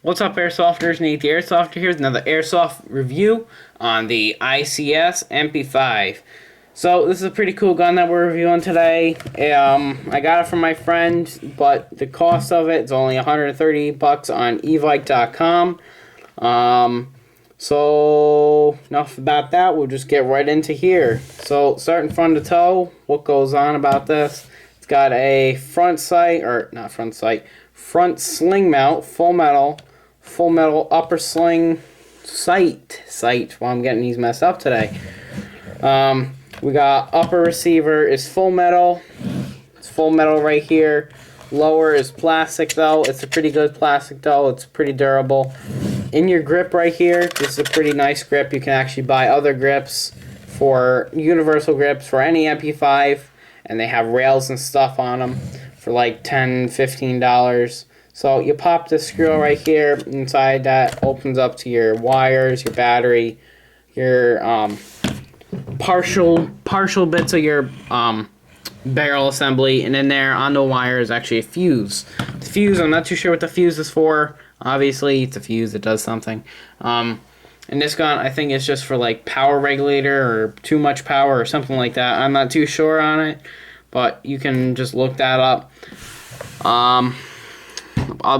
What's up, Airsofters? Nate the Airsofter here with another Airsoft review on the ICS MP5. So this is a pretty cool gun that we're reviewing today. I got it from my friend, but the cost of it is only $130 on evike.com. So enough about that. We'll just get right into here. So starting from the toe, what goes on about this? It's got a front sling mount, full metal upper sling sight. Well, I'm getting these messed up today. We got upper receiver is full metal. It's full metal right here. Lower is plastic though. It's a pretty good plastic though. It's pretty durable. In your grip right here, this is a pretty nice grip. You can actually buy other grips for universal grips for any MP5, and they have rails and stuff on them for like $10, $15. So you pop this screw right here. Inside that opens up to your wires, your battery, your partial bits of your barrel assembly, and in there on the wire is actually a fuse. The fuse, I'm not too sure what the fuse is for. Obviously, it's a fuse. It does something. And this gun, I think, is just for like power regulator or too much power or something like that. I'm not too sure on it, but you can just look that up.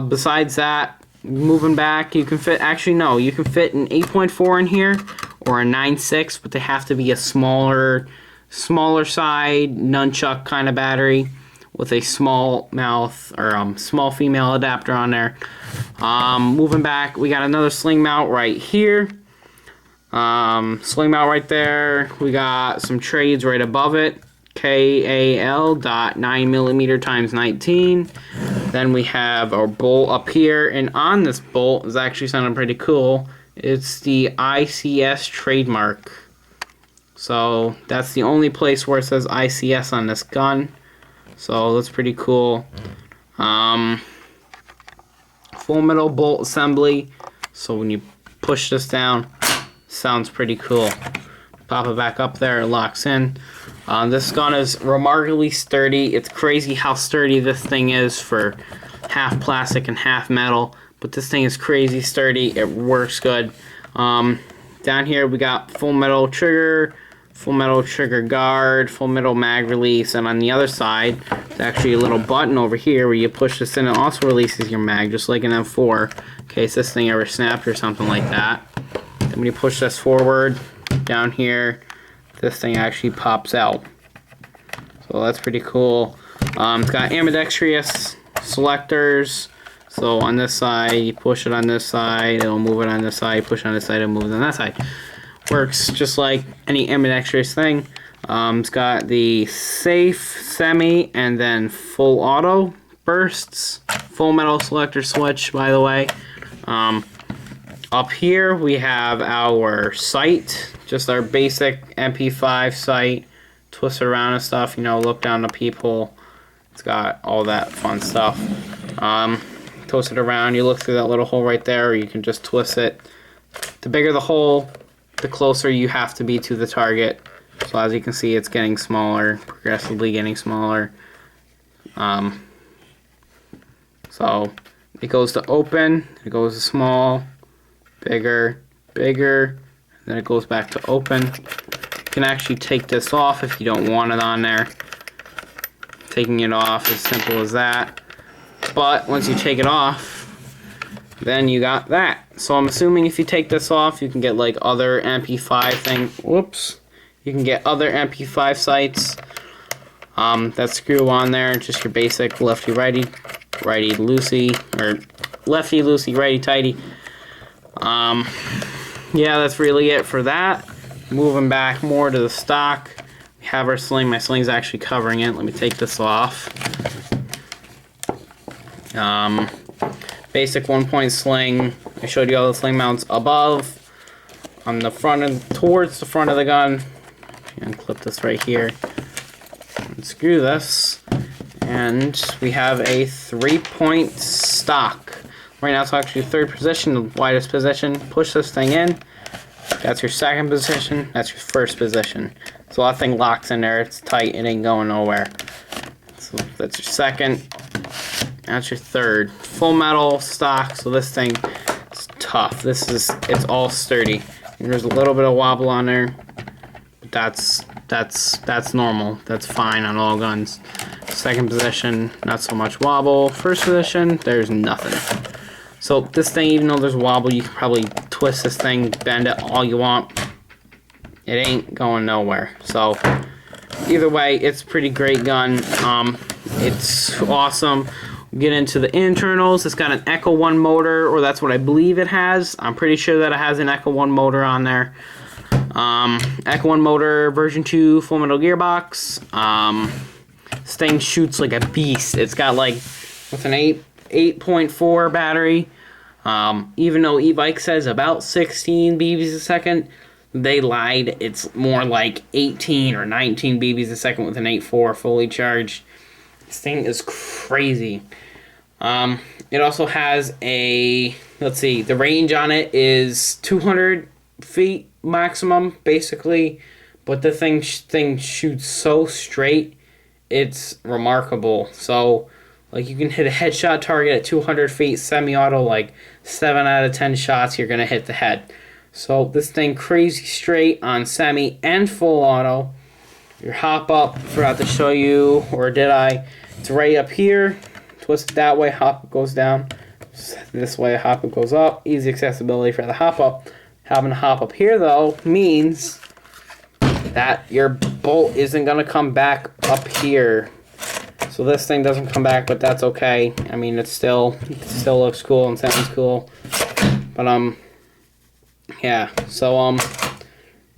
Besides that, moving back, you can fit, actually no, you can fit an 8.4 in here or a 9.6, but they have to be a smaller side nunchuck kind of battery with a small mouth or small female adapter on there. Moving back, we got another sling mount right here. Sling mount right there. We got some trades right above it. KAL.9mm x 19. Then we have our bolt up here, and on this bolt is actually sounding pretty cool. It's the ICS trademark. So that's the only place where it says ICS on this gun. So that's pretty cool. Full metal bolt assembly. So when you push this down, sounds pretty cool. Pop it back up there, it locks in. This gun is remarkably sturdy. It's crazy how sturdy this thing is for half plastic and half metal. But this thing is crazy sturdy. It works good. Down here we got full metal trigger guard, full metal mag release, and on the other side, there's actually a little button over here where you push this in. It also releases your mag, just like an M4, in case this thing ever snapped or something like that. Then when you push this forward, down here, this thing actually pops out. So that's pretty cool. It's got ambidextrous selectors. So on this side, you push it on this side, it'll move it on this side. You push it on this side, it'll move it on that side. Works just like any ambidextrous thing. It's got the safe, semi, and then full auto bursts. Full metal selector switch, by the way. Up here we have our sight, just our basic MP5 sight. Twist it around and stuff, you know, look down the peephole. It's got all that fun stuff. Twist it around, you look through that little hole right there, or you can just twist it. The bigger the hole, the closer you have to be to the target. So as you can see, it's getting smaller, progressively getting smaller. So it goes to open, it goes to small, bigger, and then it goes back to open. You can actually take this off if you don't want it on there. Taking it off is simple as that. But once you take it off, then you got that. So I'm assuming if you take this off, you can get like other MP5 thing. Whoops. You can get other MP5 sights. That screw on there, just your basic lefty-righty, righty-loosey, or lefty-loosey, righty-tighty. Yeah, that's really it for that. Moving back more to the stock, we have our sling. My sling's actually covering it. Let me take this off. Basic 1-point sling. I showed you all the sling mounts above. On the front and towards the front of the gun. And clip this right here. Unscrew this. And we have a 3-point stock. Right now it's actually third position, the widest position. Push this thing in. That's your second position. That's your first position. So that thing locks in there. It's tight. It ain't going nowhere. So that's your second. That's your third. Full metal stock, so this thing is tough. It's all sturdy. And there's a little bit of wobble on there, but that's normal. That's fine on all guns. Second position, not so much wobble. First position, there's nothing. So this thing, even though there's wobble, you can probably twist this thing, bend it all you want. It ain't going nowhere. So either way, it's a pretty great gun. It's awesome. We'll get into the internals. It's got an Echo 1 motor, or that's what I believe it has. I'm pretty sure that it has an Echo 1 motor on there. Echo 1 motor, version 2, full metal gearbox. This thing shoots like a beast. It's got like, with an 8.4 battery. Even though e-bike says about 16 BBs a second, they lied. It's more like 18 or 19 BBs a second with an 8.4 fully charged. This thing is crazy. It also has a, let's see, the range on it is 200 feet maximum, basically. But the thing shoots so straight, it's remarkable. So, like, you can hit a headshot target at 200 feet, semi-auto, like 7 out of 10 shots, you're going to hit the head. So, this thing crazy straight on semi and full auto. Your hop up, forgot to show you, or did I? It's right up here. Twist it that way, hop goes down. This way, hop up goes up. Easy accessibility for the hop up. Having a hop up here, though, means that your bolt isn't going to come back up here. So this thing doesn't come back, but that's okay. I mean, it still looks cool and sounds cool. But yeah. So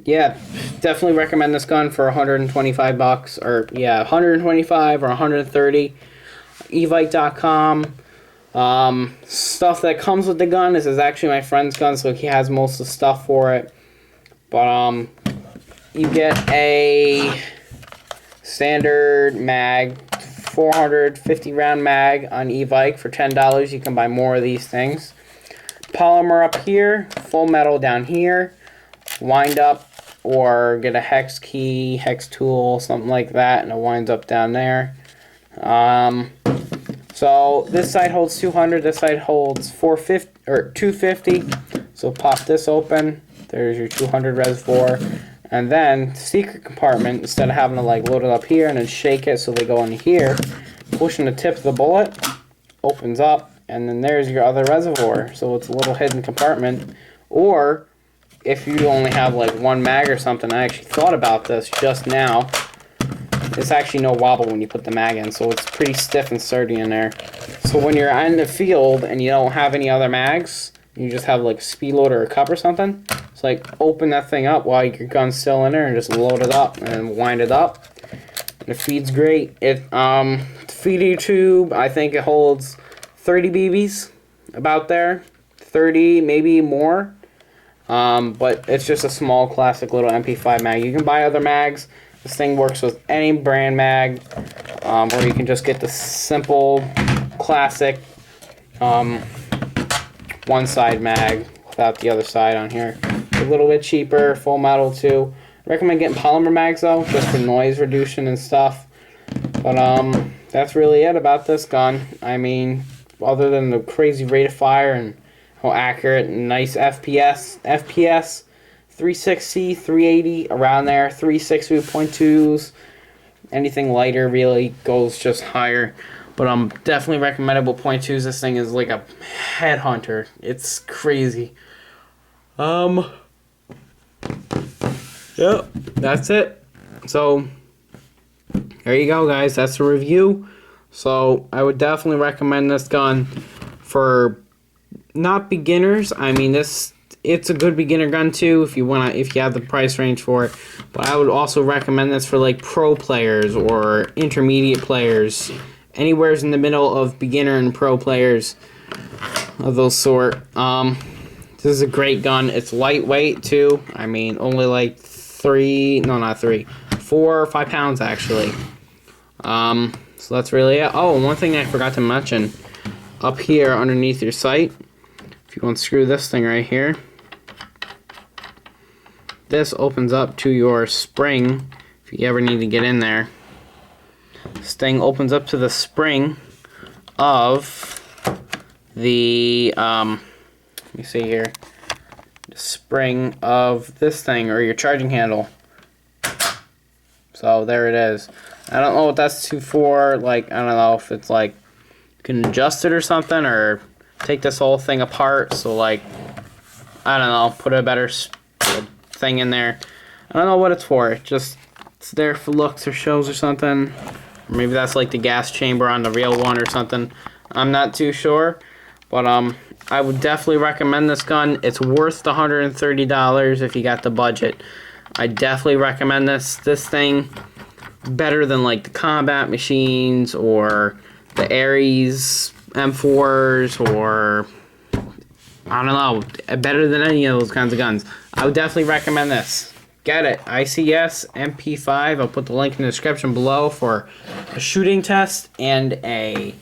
yeah, definitely recommend this gun for 125 bucks, or yeah, 125 or 130. evike.com. Stuff that comes with the gun. This is actually my friend's gun, so he has most of the stuff for it. But you get a standard mag, 450 round mag on e-bike for $10. You can buy more of these things. Polymer up here, full metal down here. Wind up, or get a hex key, hex tool, something like that, and it winds up down there. So this side holds 200, this side holds 450 or 250. So pop this open. There's your 200 reservoir. And then secret compartment, instead of having to like load it up here and then shake it so they go in here, pushing the tip of the bullet, opens up, and then there's your other reservoir. So it's a little hidden compartment. Or if you only have like one mag or something, I actually thought about this just now. There's actually no wobble when you put the mag in, so it's pretty stiff and sturdy in there. So when you're in the field and you don't have any other mags, you just have like a speed loader or a cup or something, it's like open that thing up while your gun's still in there and just load it up and wind it up. And it feeds great. It feeding tube, I think it holds 30 BBs, about there, 30 maybe more. But it's just a small classic little MP5 mag. You can buy other mags. This thing works with any brand mag, or you can just get the simple classic one side mag without the other side on here. A little bit cheaper, full metal too. I recommend getting polymer mags though, just for noise reduction and stuff. But that's really it about this gun. I mean, other than the crazy rate of fire and how accurate and nice FPS 360, 380, around there, 360 .2s. Anything lighter really goes just higher. But definitely recommendable .2s. This thing is like a headhunter. It's crazy. Yep, that's it. So there you go, guys. That's the review. So I would definitely recommend this gun for not beginners. I mean, it's a good beginner gun too if you have the price range for it. But I would also recommend this for like pro players or intermediate players. Anywhere's in the middle of beginner and pro players of those sort. This is a great gun. It's lightweight too. I mean, only like 4 or 5 pounds actually. So that's really it. Oh, and one thing I forgot to mention, up here underneath your sight, if you unscrew this thing right here, this opens up to your spring if you ever need to get in there. This thing opens up to the spring of the, let me see here, the spring of this thing, or your charging handle. So there it is. I don't know what that's for. Like, I don't know if it's like you can adjust it or something, or take this whole thing apart. So like, I don't know, put a better thing in there. I don't know what it's for. It's there for looks or shows or something. Or maybe that's like the gas chamber on the real one or something. I'm not too sure. But I would definitely recommend this gun. It's worth the $130 if you got the budget. I definitely recommend this. This thing, better than like the combat machines or the Ares M4s, or I don't know, better than any of those kinds of guns. I would definitely recommend this. Get it. ICS MP5. I'll put the link in the description below for a shooting test and a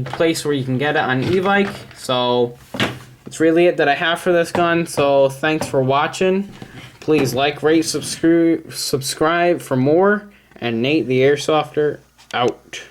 place where you can get it on e-bike. So that's really it that I have for this gun. So thanks for watching. Please like, rate, subscribe for more. And Nate the Airsofter out.